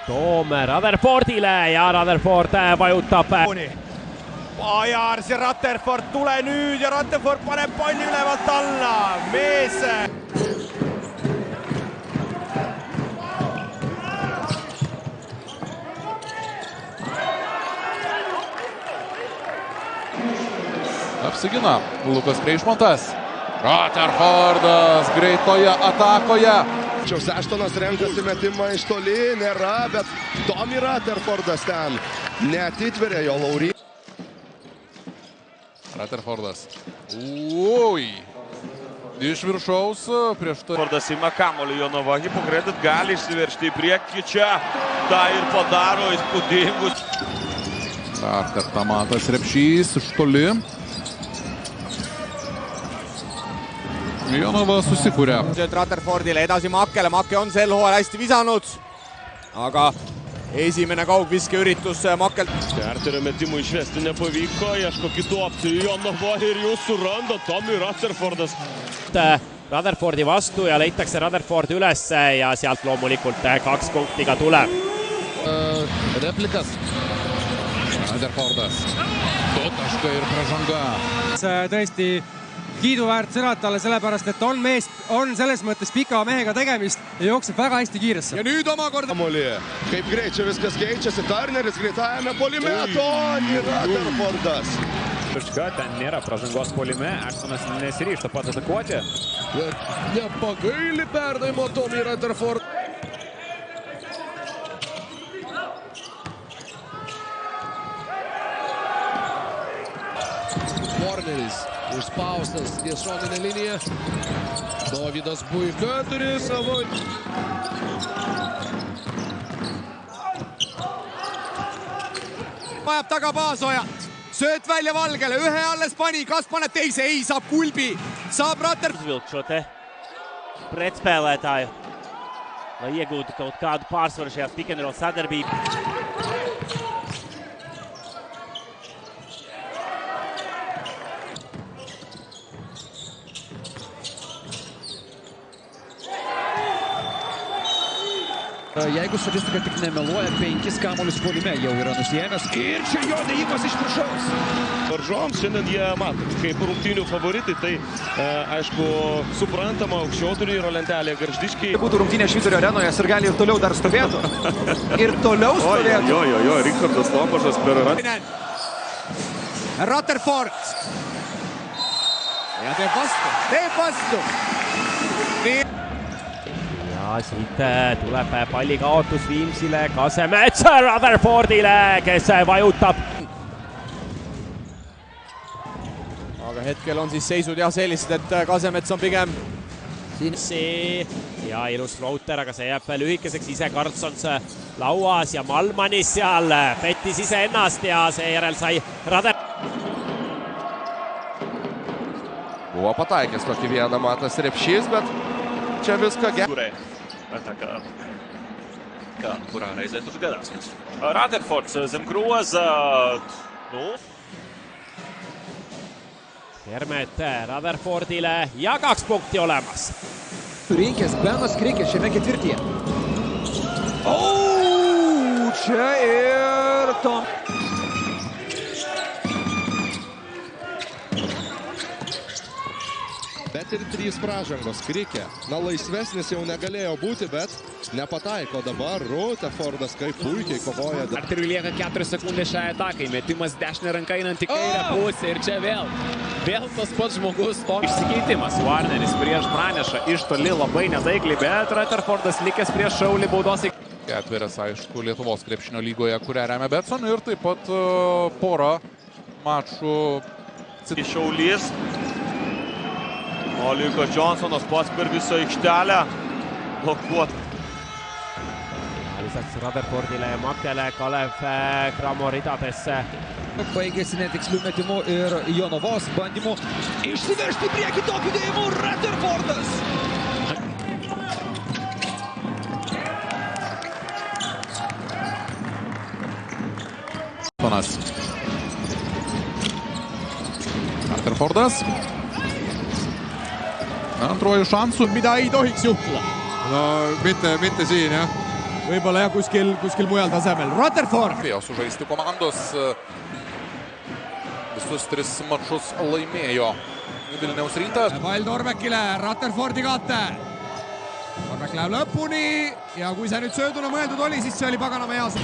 Toom Rutherfordile ja Rutherford vajutab. Ajars ja Rutherford, tule nüüd ja Rutherford paneb palli ülevalt alla, mees! Apsigina Lukas Kreišmontas. Rutherfordas greitoje atakoje. Seštonas renkasi metimą iš toli, nėra, bet Tommy Rutherfordas ten neatitveria jo laurį. Rutherfordas. Ui. Iš viršaus prieš tai. Rutherfordas ima kamuolį, Jonava Hipokredit gali išsiveržti į priekį čia. Tai ir padaro įspūdingus. Dar kartą Matas Repšys iš toli. Jonava susikūrė. Rutherfordile edasi Makkele, Makke on sel hooajal hästi visanud. Aga esimene kaugviskeüritus Makkelt. Arterio metimų išvesti nepavyko, ieško kitų opcijų. Jonava ir jūs suranda Tommy Rutherfordas. Rutherfordi vastu ja leitakse Rutherford üles ja sealt loomulikult 2 punkti ka tuleb. Replikas. Rutherfordas. Totaška ir pražanga. Tõesti kiiduväärt sõnad talle, sellepärast et on selles mõttes pika mehega tegemist ja jookseb väga hästi kiiresse. Ja nüüd omakorda kaip greit čia viskas keičiasi, Turneris greitajame puolime, Tommy Rutherfordas. Ten nėra pražangos puolime, Ashtonas nesiryžta pats atakuoti. Nepagaili perdavimo Tommy Rutherford. Warneris užspaustas ties šoninę liniją. Dovydas Buika turi savo. Vajab taga Paasojat. Sööt välja Valgele, ühe alles pani, kas paneb teise? Ei, saab Kulbi. Saab Rutherford. Vilkšote pretspēlētāju, lai iegūtu kaut kādu pārsvaru šajā pick and roll sadarbībā. Jeigu statistika tik nemeluoja, 5 kamuolius puolime jau yra nusiėmęs. Ir čia jo dėjimas iš viršaus. Varžovams šiandien jie mato kaip rungtynių favoritai, tai aišku suprantama, aukščiau turnyro lentelėje Gargždiškiai. Būtų rungtynė Švyturio arenoje, Sirgaliai ir toliau dar stovėtų. Ir toliau stovėtų. Jo, Richardas Lomašas per Rutherford. Ja teeb vastu. Ja siit tuleb pallikaotus Viimsile, Kasemets Rutherfordile, kes vajutab. Aga hetkel on siis seisud ja sellised, et Kasemets on pigem See ja ilus floater, aga see jääb lühikeseks. Ise Karlssons lauas ja Malmanis seal pettis ise ennast ja seejärel sai Buvo pataikęs tokį vieną Matas Repšys, bet čia viską gerai. Kurā reizē tur gadās. Rutherfords zem groza. Hermet Rutherfordile ja 2 punkti olemas. Surinkęs Benas Krikė šiame ketvirtyje. Čia ir Tom. Bet ir 3 pražangos Krikė. Laisvesnis jau negalėjo būti, bet nepataiko dabar. Rutherfordas kaip puikiai kovoja. Arteriui lieka 4 sekundės šiai atakai. Metimas dešinė ranka einant į kairę pusę. Ir čia vėl tas pats žmogus. Išsikeitimas. Warneris prieš praneša iš toli labai nedaikliai, bet Rutherfordas likęs prieš Šaulį baudos. Ketveris, aišku, Lietuvos krepšinio lygoje, kurią remia Betson, ir taip pat pora mačų. Šiaulys. Lukas Johnsonas pats per visą aikštelę blokuot. Lisaks Rutherfordile ja Makkele Kalev Cramo ridadesse. Baigėsi netikslių metimų ir Jonavos bandymų išsiveržti į priekį tokiu dėjimu Rutherfordas. Rutherfordas. Antroju šansu. Mida ei tohiks juhtuda. No mitte siin, jah. võib-olla jah, kuskil mujal tasemel. Rutherford! Spėjo sužaisti komandos. Visus 3 mačus laimėjo Vilniaus Rytas. Pall Torbekile, Rutherfordi kate. Torbek läheb lõpuni ja kui see nüüd sööduna mõeldud oli, siis see oli paganama heas.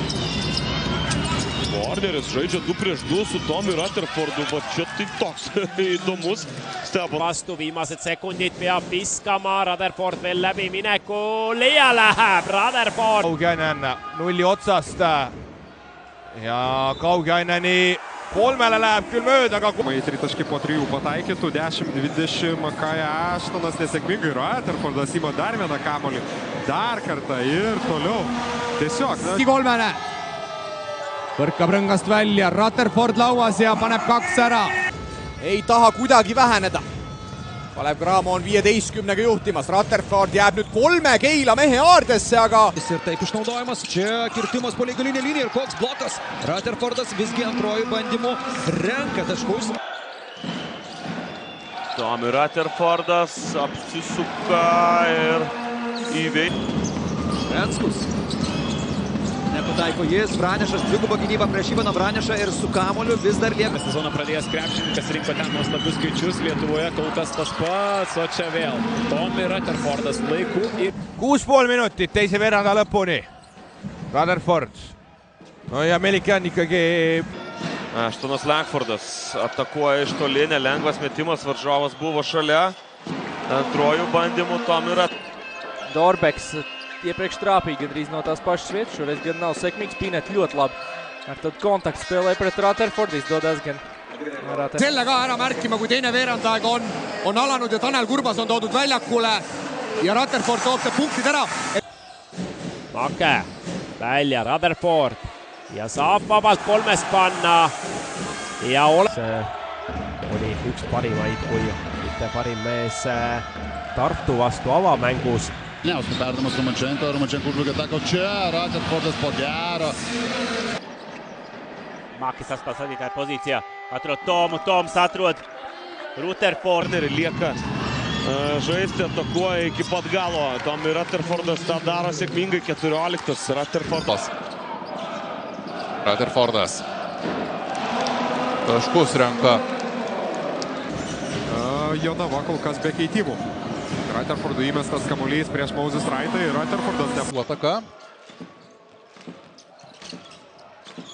Warneris žaidžia 2 prieš 2 su Tomi Rutherfordu, va čia tai toks įdomus stepas. Vastu viimased sekundid peab viskama, Rutherford veel läbi minekul ja läheb Rutherford. Kaugainen nulli otsast ja Kaugaineni 3 läheb küll mööda, aga... Tritaškai po 3 pataikytų, 10-20, Kaja Aštonas nesėkmingai, Rutherfordas ima dar vieną kamuolį, dar kartą ir toliau. Tiesiog... Kolmene põrkab rõngast välja, Rutherford lauas ja paneb 2 ära. Ei taha kuidagi väheneda. Kalev Cramo on 15-ga juhtimas, Rutherford jääb nüüd 3 Keila mehe aardesse, aga... Ir taip išnaudojimas, čia kirtimas po lygalinė linija ir koks blokas. Rutherfordas visgi antrojų bandymų renka taškus. Tomi Rutherfordas apsisuka ir įveikia. Venskus. Nepataiko jis, Branešas dvigubą gynybą prieš Ivaną Branešą ir su kamuoliu vis dar lieka. Sezoną pradėjęs krepšininkas rinko ten nuostabius skaičius, Lietuvoje kol kas tas pats, o čia vėl Tomi Rutherfordas laiku ir... 6,5 minutit teise veeranda lõpuni. Rutherford. No ja Melikian ikkagi... Aštonas Langfordas atakuoja iš toli, nelengvas metimas, varžovas buvo šalia. Antrojų bandymų Tomi Rutherfordas. Dorbeks iepriekš trāpīja gandrīz no tās pašas vietas, šoreiz gan nav sekmīgs, Pīnet ļoti labi. Ar tad kontaktu spēlē pret Rutherford, izdodas gan Rutherford. Selle ka ära märkima, kui teine veerandaeg on alanud ja Tanel Kurbas on toodud väljakule ja Rutherford toob see punktid ära. Make välja, Rutherford ja saab vabalt 3 panna ja oli üks parimaid, kui mitte parim mees Tartu vastu avamängus. Neuskas perdamas Romančenko užbaigia ataką čia, Rutherfordas po gero. Makis atspēl sadītāt pozīcijā, atrod Toms atrod Rutherford. Lieka žaisti, atakuoja iki pat galo. Tomi Rutherfordas tą daro sėkmingai, 14 Rutherfordas. Rutherfordas. Taškus renka. Jonava kol kas be keitimų. Rutherfordų įmestas kamuolys prieš Moses Wrightą ir Rutherfordas Ataka.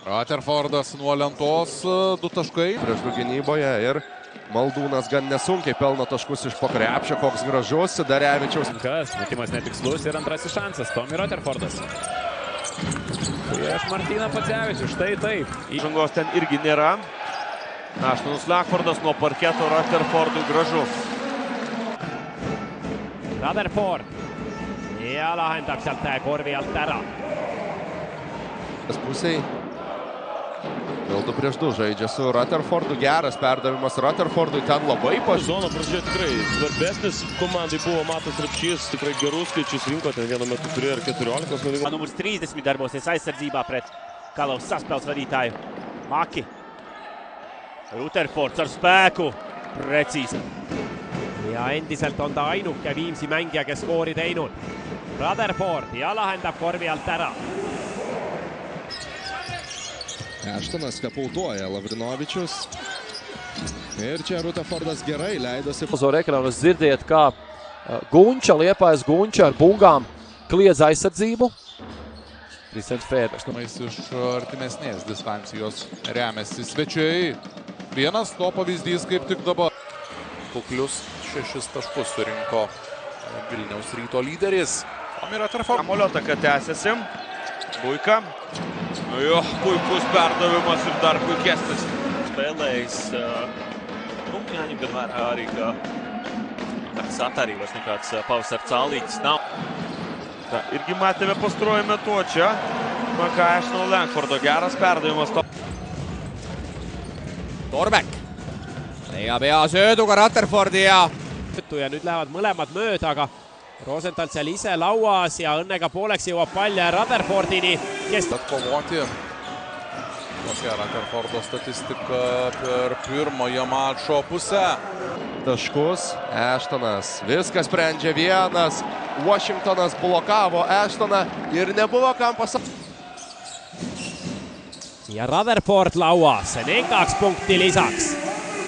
Rutherfordas nuo lentos 2 taškai. Prieš 2 gynyboje ir Maldūnas gan nesunkiai pelno taškus iš po krepšio, koks gražus Darevičiaus. Metimas netikslus ir antrasis šansas, Tomi Rutherfordas. Prieš Martyną Pacevičių, štai taip. Žangos ten irgi nėra. Aštonas Langfordas nuo parketo, Rutherfordui gražu. Rutherford ja lahendab sealt korvi alt ära. Pusiai vėl 2 prieš 2 žaidžia su Rutherfordu, geras perdavimas Rutherfordui, ten labai Zoną pradžioje tikrai svarbesnis komandai buvo Matas Rapšys, tikrai gerus skaičius rinko, ten vienu metu turėjo ir 14. Numurs 30 darbosies aizsardzībā pret Kalavas saspēles vadītāju Maki. Rutherfords ar spēku, precīzi. Ja endiselt on ta ainuke Viimsi mängija, kes skoori teinud. Rutherford ja lahendab korvi alt ära. Aštonas kapultuoja Lavrinovičius. Ir čia Rutherfordas gerai leidosi. Uz ekrānos dzirdiet, kā Gunča, Liepājas Gunča ar bungām kliedz aizsardzību. Kristians Fēders. Iš artimesnės distancijos remiasi svečiai. Vienas to pavyzdys kaip tik dabar. Kuklius 6 taškus surinko Vilniaus Ryto lyderis. Tomi Rutherford. Kamulio ataka tęsiasi. Buika. Jo, puikus perdavimas ir dar puikesnis. Spēlējis, jāņem gan vērā arī, ka Satarī vairs nekāds pavasar cālītis nav. Irgi matėme pastaruoju metu čia. Maka Aštono Langfordo geras perdavimas. Torbek. Leiab hea sööduga Rutherfordi ja nüüd lähevad mõlemad mööda, aga Rosenthal seal ise lauas ja õnnega pooleks jõuab pall Rutherfordini, kes... Atkovoti. Tokia Rutherfordo statistika per pirmojo mačo pusę. taškus. Eštonas viską sprendžia vienas. Washingtonas blokavo Eštoną ir nebuvo kam pasakyti. Ja Rutherford lauas, sen 2 punkti lisäksi.